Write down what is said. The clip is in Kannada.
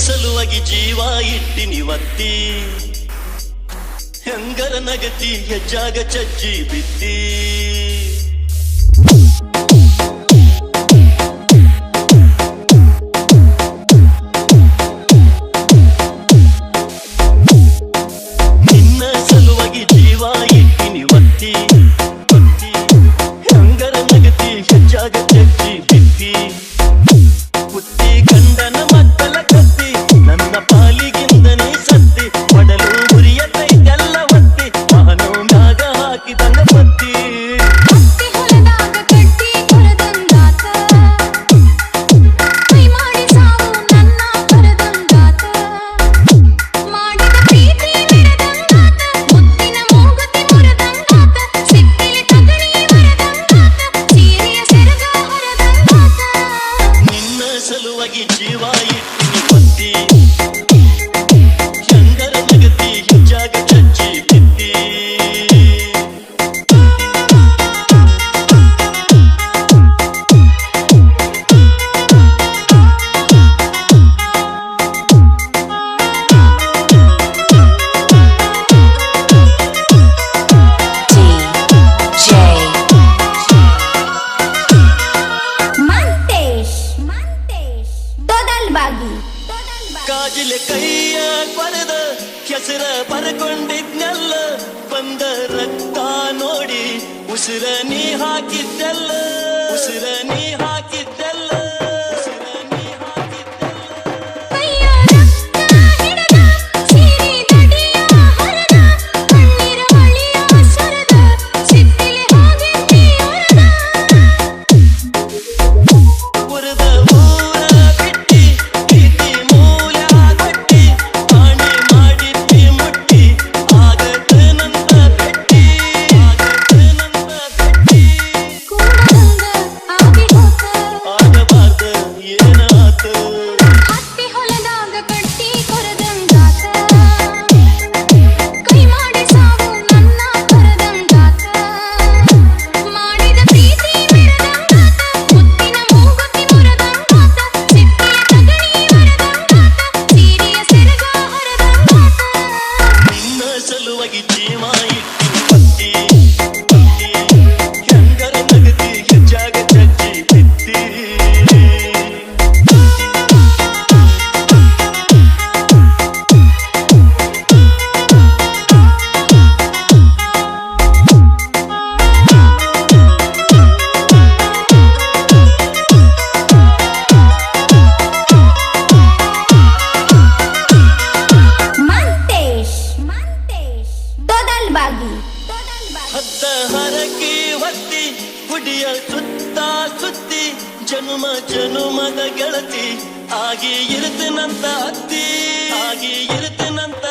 ಸಲುವಾಗಿ ಜೀವ ಇಟ್ಟಿನಿವತ್ತಿ ಹೆಂಗರ ನಗತಿ ಹೆಜ್ಜಾಗ ಚಜ್ಜಿ ಬಿತ್ತಿ ನಿನ್ನ ಸಲುವಾಗಿ ಜೀವ ಇಟ್ಟಿನಿವತ್ತಿ ಹೆಂಗರ ನಗತಿ ಹೆಜ್ಜಾಗ ಚಜ್ಜಿ ಬಿತ್ತಿ ಪುತ್ತಿ ಗಂಡನ ಮಕ್ಕಳ ಕತ್ತಿ ನನ್ನ ಪಾಲಿಗಿಂದನೇ ಸತ್ತಿ ಒಡಲು ಹುರಿಯ ಕೈಗೆಲ್ಲ ಒತ್ತಿ ನಾನು ಮ್ಯಾಗ ಹಾಕಿದಂಗ ಪತ್ತಿ ಹೊಲದಾಗ ಕಟ್ಟಿ ಕೊರದಂಗಾತ ಕೈ ಮಾಡಿ ಸಾವು ನನ್ನ ಕರದಂಗಾತ ಮಾಡಿದ ಪ್ರೀತಿ ಮಿರದಂಗಾತ ಮುತ್ತಿನ ಮೂಗುತಿ ಮುರದಂಗಾತ ಸಿಟ್ಟಿಲಿ ತಗಣಿ ಮರದಂಗಾತ ಸೀರೆಯ ಸೆರಗ ಹೊರದಂಗಾತ ನಿನ್ನ ಸಲುವಾಗಿ ಜೀವ ಇಟ್ಟಿನಿವತ್ತಿ ಹೆಂಗರ ನಗತಿ ಹೆಜ್ಜಾಗ ಚಜ್ಜಿ ಬಿತ್ತಿ ಮಂತೇಶ್ ದೊದಲ್ಬಾಗಿ ಕಾಜಿಲೆ ಕೈಯ ಕೊರೆದ ಕೆಸರ ಬರ್ಕೊಂಡಿದ್ನೆಲ್ಲ ಬಂದ ರಕ್ತ ನೋಡಿ ಉಸಿರ ನೀ ಹಾಕಿದ್ದೆಲ್ಲ ಉಸಿರ ನೀ ಹಾಕಿದ್ದೆಲ್ಲ ಉಸಿರ ನೀ ಹಾಕಿದ್ದೆಲ್ಲ ಕೈಯ ರಕ್ತ ಹಿಡದ ಸೀರೆ ದಡಿಯ ಹರದ ಕಣ್ಣೀರ ಹೊಳಿಯ ಸರದ ಸಿಟ್ಟಿಲಿ ಹೋಗಿದ್ದಿ ಉರದ ಊರ ಬಿಟ್ಟಿ ಪ್ರೀತಿ ಮೂಲ ಕೊಟ್ಟಿ ಆಣಿ ಮಾಡಿದ್ದಿ ಮುಟ್ಟಿ ಆಗತ್ತ ನಂತ ಬೆಟ್ಟಿ ಆಗತ್ತ ನಂತ ಬೆಟ್ಟಿ ಕೂಡದಂಗ ಆಗಿ ಹೋತ ಆಗಬಾರ್ದ ಏನಾತ ಹತ್ತಿ ಹೊಲದಾಗ ಕಟ್ಟಿ ಕೊರದಂಗಾತ ಕೈ ಮಾಡಿ ಸಾವು ನನ್ನ ಕರದಂಗಾತ ಮಾಡಿದ ಪ್ರೀತಿ ಮಿರದಂಗಾತ ಮುತ್ತಿನ ಮೂಗುತಿ ಮುರದಂಗಾತ ಸಿಟ್ಟಿಯ ತಗಣಿ ಮರದಂಗಾತ ಸೀರೆಯ ಸೆರಗ ಹೊರದಂಗಾತ ನಿನ್ನ ಸಲುವಾಗಿ ಜೀವ ಇಟ್ಟಿನಿವತ್ತಿ ಹೆಂಗರ ನಗತಿ ಹೆಜ್ಜಾಗ ಚಜ್ಜಿ ಬಿತ್ತಿ ಮಂತೇಶ್ ದೊದಲ್ಬಾಗಿ ಹತ್ತ ಹರಕಿ ಹೊತ್ತಿ ಗುಡಿಯ ಸುತ್ತ ಸುತ್ತಿ ಜನುಮದ ಗೆಳತಿ ಆಗಿ ಇರುತ್ತನಂತ ಅತ್ತಿ ಆಗಿ ಇರುತ್ತನಂತ